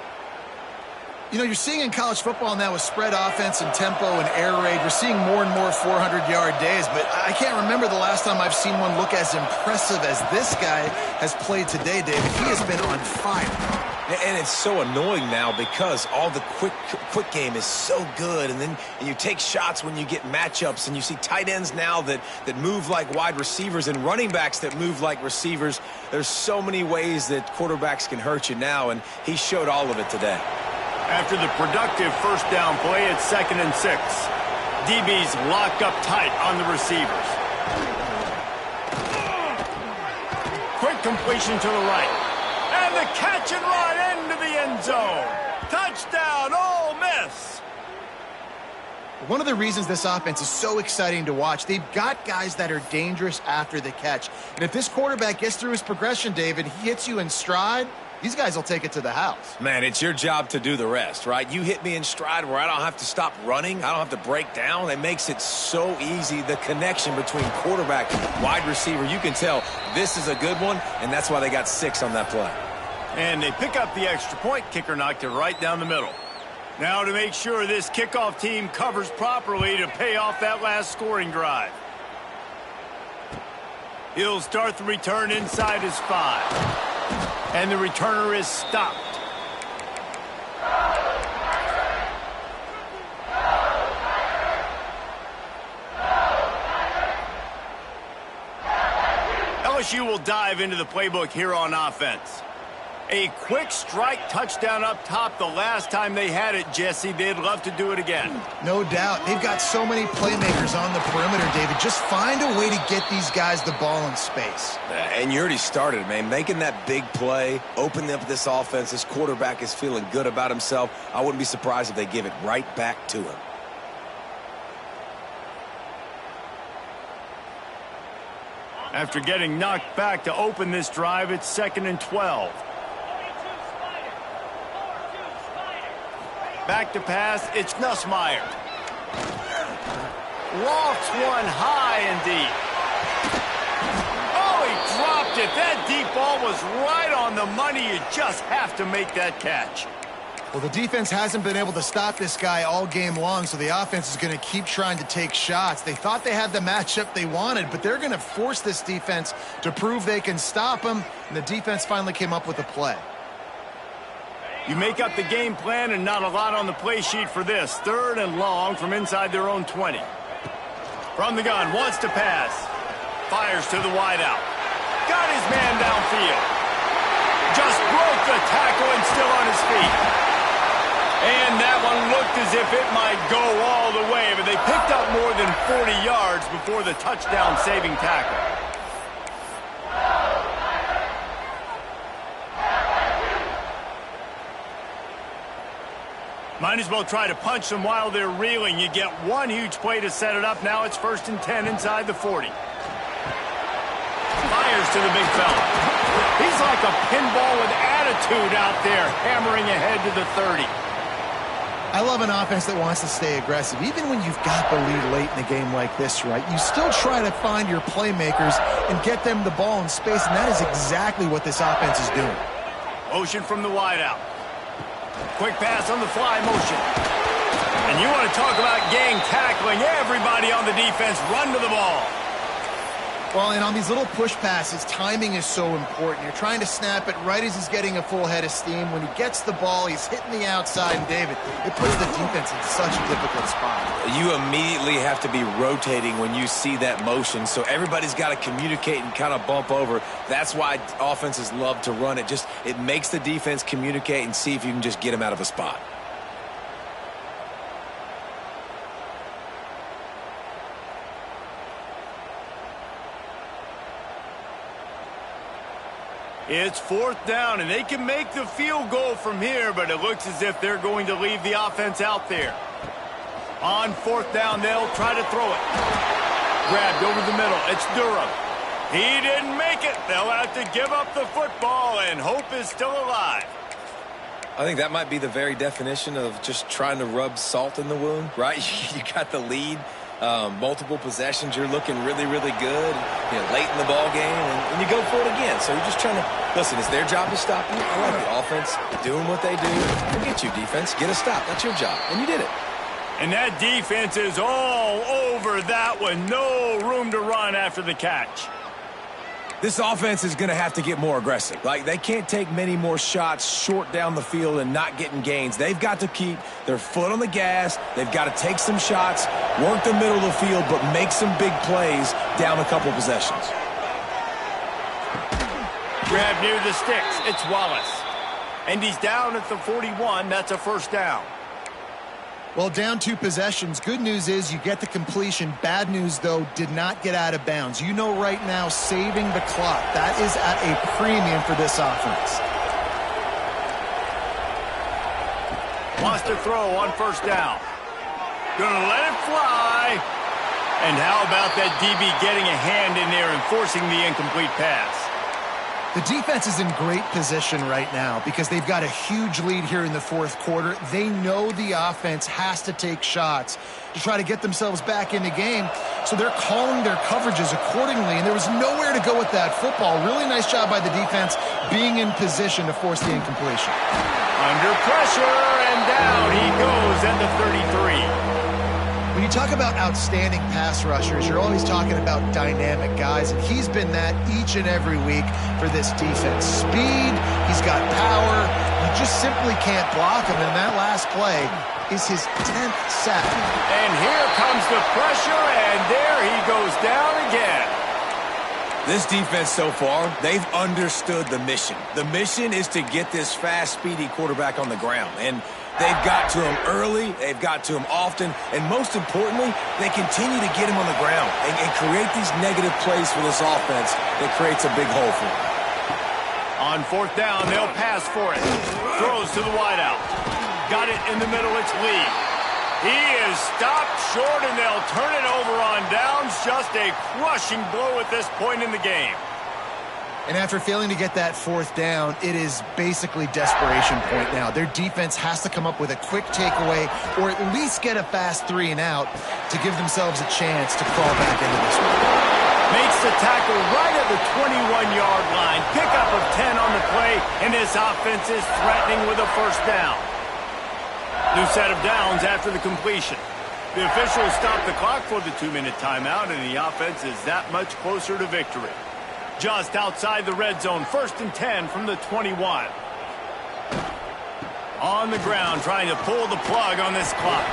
You know, you're seeing in college football now with spread offense and tempo and air raid, we're seeing more and more 400-yard days, but I can't remember the last time I've seen one look as impressive as this guy has played today, David. He has been on fire. And it's so annoying now because all the quick game is so good, and then you take shots when you get matchups, and you see tight ends now that move like wide receivers and running backs that move like receivers. There's so many ways that quarterbacks can hurt you now, and he showed all of it today. After the productive first down play, it's 2nd and 6. DBs lock up tight on the receivers. Quick completion to the right. And the catch and run into the end zone. Touchdown, Ole Miss. One of the reasons this offense is so exciting to watch, they've got guys that are dangerous after the catch. And if this quarterback gets through his progression, David, he hits you in stride, these guys will take it to the house. Man, it's your job to do the rest, right? You hit me in stride where I don't have to stop running. I don't have to break down. It makes it so easy. The connection between quarterback and wide receiver, you can tell this is a good one, and that's why they got 6 on that play. And they pick up the extra point. Kicker knocked it right down the middle. Now to make sure this kickoff team covers properly to pay off that last scoring drive. He'll start the return inside his 5. And the returner is stopped. LSU will dive into the playbook here on offense. A quick strike touchdown up top the last time they had it, Jesse. They'd love to do it again. No doubt. They've got so many playmakers on the perimeter, David. Just find a way to get these guys the ball in space. And you already started, man. Making that big play, opening up this offense. This quarterback is feeling good about himself. I wouldn't be surprised if they give it right back to him. After getting knocked back to open this drive, it's 2nd and 12. Back to pass, it's Nussmeier. Lofts one high and deep. Oh, he dropped it. That deep ball was right on the money. You just have to make that catch. Well, the defense hasn't been able to stop this guy all game long, so the offense is going to keep trying to take shots. They thought they had the matchup they wanted, but they're going to force this defense to prove they can stop him, and the defense finally came up with a play. You make up the game plan and not a lot on the play sheet for this. 3rd and long from inside their own 20. From the gun, wants to pass. Fires to the wideout. Got his man downfield. Just broke the tackle and still on his feet. And that one looked as if it might go all the way, but they picked up more than 40 yards before the touchdown-saving tackle. Might as well try to punch them while they're reeling. You get one huge play to set it up. Now it's 1st and 10 inside the 40. Fires to the big fella. He's like a pinball with attitude out there, hammering ahead to the 30. I love an offense that wants to stay aggressive. Even when you've got the lead late in a game like this, right, you still try to find your playmakers and get them the ball in space, and that is exactly what this offense is doing. Motion from the wideout. Quick pass on the fly motion. And you want to talk about gang tackling. Everybody on the defense run to the ball. Well, and on these little push passes, timing is so important. You're trying to snap it right as he's getting a full head of steam. When he gets the ball, he's hitting the outside, and David, it puts the defense in such a difficult spot. You immediately have to be rotating when you see that motion, so everybody's got to communicate and kind of bump over. That's why offenses love to run it. It makes the defense communicate and see if you can just get him out of a spot. It's 4th down, and they can make the field goal from here, but it looks as if they're going to leave the offense out there. On 4th down, they'll try to throw it. Grabbed over the middle. It's Durham. He didn't make it. They'll have to give up the football, and hope is still alive. I think that might be the very definition of just trying to rub salt in the wound, right? You got the lead. Multiple possessions, you're looking really, really good, late in the ball game, and you go for it again. So you're just trying to, listen, it's their job to stop you. I like the offense doing what they do. Forget you, defense. Get a stop. That's your job, and you did it. And that defense is all over that one. No room to run after the catch. This offense is going to have to get more aggressive. Like, they can't take many more shots short down the field and not getting gains. They've got to keep their foot on the gas. They've got to take some shots, work the middle of the field, but make some big plays down a couple of possessions. Grab near the sticks. It's Wallace. And he's down at the 41. That's a 1st down. Well, down 2 possessions. Good news is you get the completion. Bad news, though, did not get out of bounds. You know right now, saving the clock. That is at a premium for this offense. Wants to throw on 1st down. Gonna let it fly. And how about that DB getting a hand in there and forcing the incomplete pass? The defense is in great position right now because they've got a huge lead here in the 4th quarter. They know the offense has to take shots to try to get themselves back in the game, so they're calling their coverages accordingly, and there was nowhere to go with that football. Really nice job by the defense being in position to force the incompletion. Under pressure, and down he goes at the 33. When you talk about outstanding pass rushers, you're always talking about dynamic guys, and he's been that each and every week for this defense. Speed, he's got power, you just simply can't block him, and that last play is his 10th sack. And here comes the pressure, and there he goes down again. This defense so far, they've understood the mission. The mission is to get this fast, speedy quarterback on the ground. And they've got to him early, they've got to him often, and most importantly, they continue to get him on the ground and create these negative plays for this offense that creates a big hole for them. On fourth down, they'll pass for it. Throws to the wideout. Got it in the middle, it's Lee. He is stopped short, and they'll turn it over on downs. Just a crushing blow at this point in the game. And after failing to get that fourth down, it is basically desperation point now. Their defense has to come up with a quick takeaway or at least get a fast 3 and out to give themselves a chance to crawl back into this one. Makes the tackle right at the 21-yard line. Pickup of 10 on the play, and this offense is threatening with a first down. New set of downs after the completion. The officials stop the clock for the 2-minute timeout, and the offense is that much closer to victory. Just outside the red zone, 1st and 10 from the 21. On the ground, trying to pull the plug on this clock.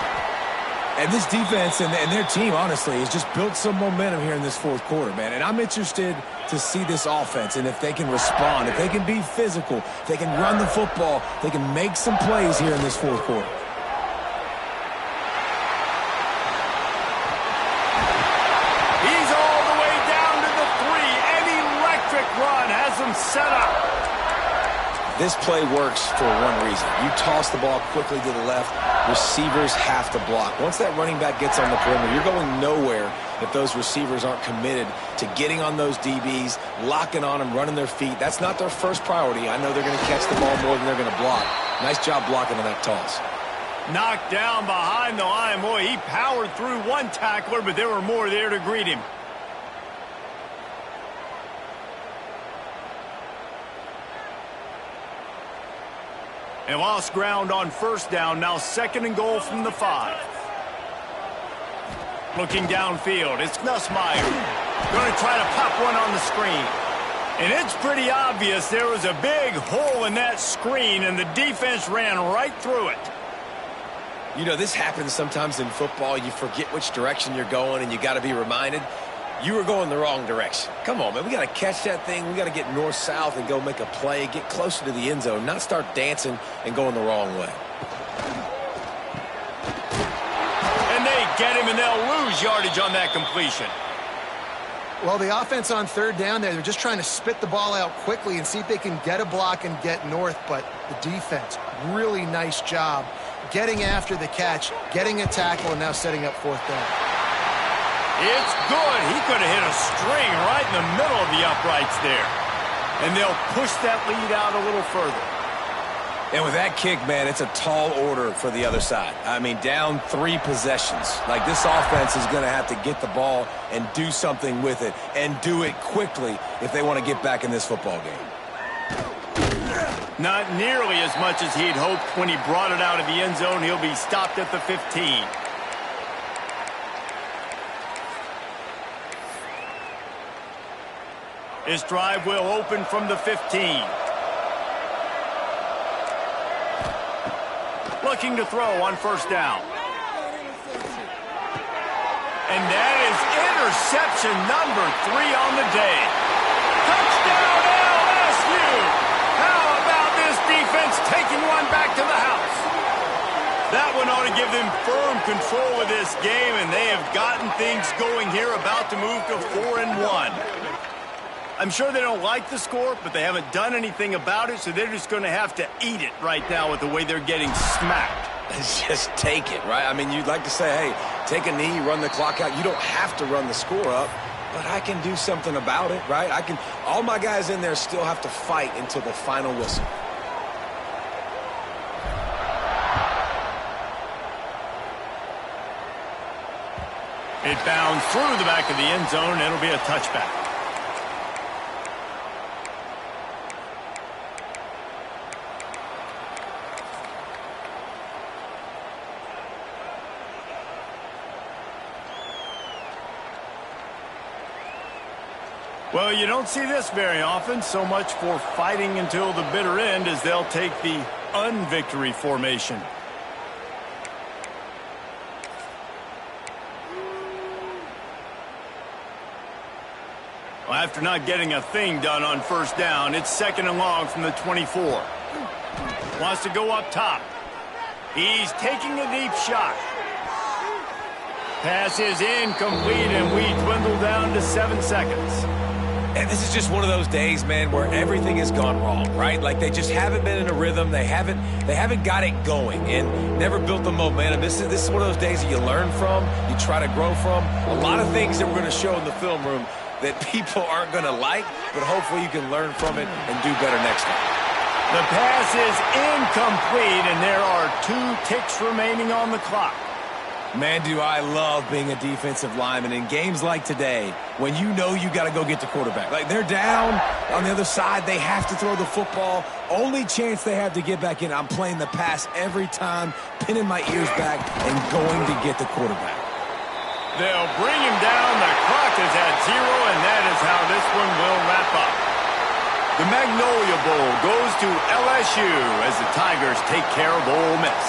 And this defense and their team, honestly, has just built some momentum here in this fourth quarter, man. And I'm interested to see this offense and if they can respond, if they can be physical, if they can run the football, they can make some plays here in this fourth quarter. He's all the way down to the 3. An electric run has him set up. This play works for one reason. You toss the ball quickly to the left, receivers have to block. Once that running back gets on the perimeter, you're going nowhere if those receivers aren't committed to getting on those DBs, locking on them, running their feet. That's not their first priority. I know they're going to catch the ball more than they're going to block. Nice job blocking on that toss. Knocked down behind the line. Boy, he powered through one tackler, but there were more there to greet him. And lost ground on first down. Now 2nd and goal from the 5. Looking downfield. It's Nussmeier. Going to try to pop one on the screen. And it's pretty obvious there was a big hole in that screen, and the defense ran right through it. You know, this happens sometimes in football. You forget which direction you're going, and you got to be reminded you were going the wrong direction. Come on, man. We got to catch that thing. We got to get north-south and go make a play, get closer to the end zone, not start dancing and going the wrong way. And they get him, and they'll lose yardage on that completion. Well, the offense on 3rd down there, they're just trying to spit the ball out quickly and see if they can get a block and get north, but the defense, really nice job getting after the catch, getting a tackle, and now setting up 4th down. It's good. He could have hit a string right in the middle of the uprights there. And they'll push that lead out a little further. And with that kick, man, it's a tall order for the other side. I mean, down 3 possessions. Like, this offense is going to have to get the ball and do something with it, and do it quickly if they want to get back in this football game. Not nearly as much as he'd hoped when he brought it out of the end zone. He'll be stopped at the 15. This drive will open from the 15. Looking to throw on first down. And that is interception number 3 on the day. Touchdown LSU! How about this defense taking one back to the house? That one ought to give them firm control of this game, and they have gotten things going here, about to move to 4-1. I'm sure they don't like the score, but they haven't done anything about it, so they're just going to have to eat it right now with the way they're getting smacked. Just take it, right? I mean, you'd like to say, hey, take a knee, run the clock out. You don't have to run the score up, but I can do something about it, right? All my guys in there still have to fight until the final whistle. It bounds through the back of the end zone, and it'll be a touchback. Well, you don't see this very often. So much for fighting until the bitter end as they'll take the unvictory formation. Well, after not getting a thing done on first down, it's 2nd and long from the 24. Wants to go up top. He's taking a deep shot. Pass is incomplete, and we dwindle down to 7 seconds. And this is just one of those days, man, where everything has gone wrong, right? Like they just haven't been in a rhythm. They haven't got it going and never built the momentum. This is one of those days that you learn from, you try to grow from. A lot of things that we're going to show in the film room that people aren't going to like, but hopefully you can learn from it and do better next time. The pass is incomplete, and there are 2 ticks remaining on the clock. Man, do I love being a defensive lineman in games like today when you know you got to go get the quarterback. Like they're down on the other side. They have to throw the football. Only chance they have to get back in. I'm playing the pass every time, pinning my ears back and going to get the quarterback. They'll bring him down. The clock is at 0, and that is how this one will wrap up. The Magnolia Bowl goes to LSU as the Tigers take care of Ole Miss.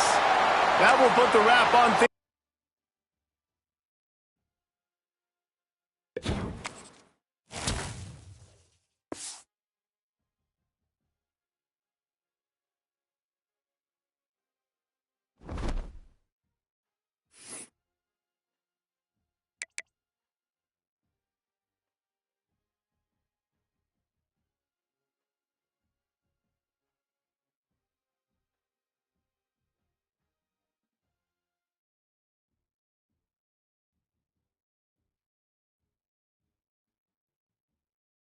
That will put the wrap on things.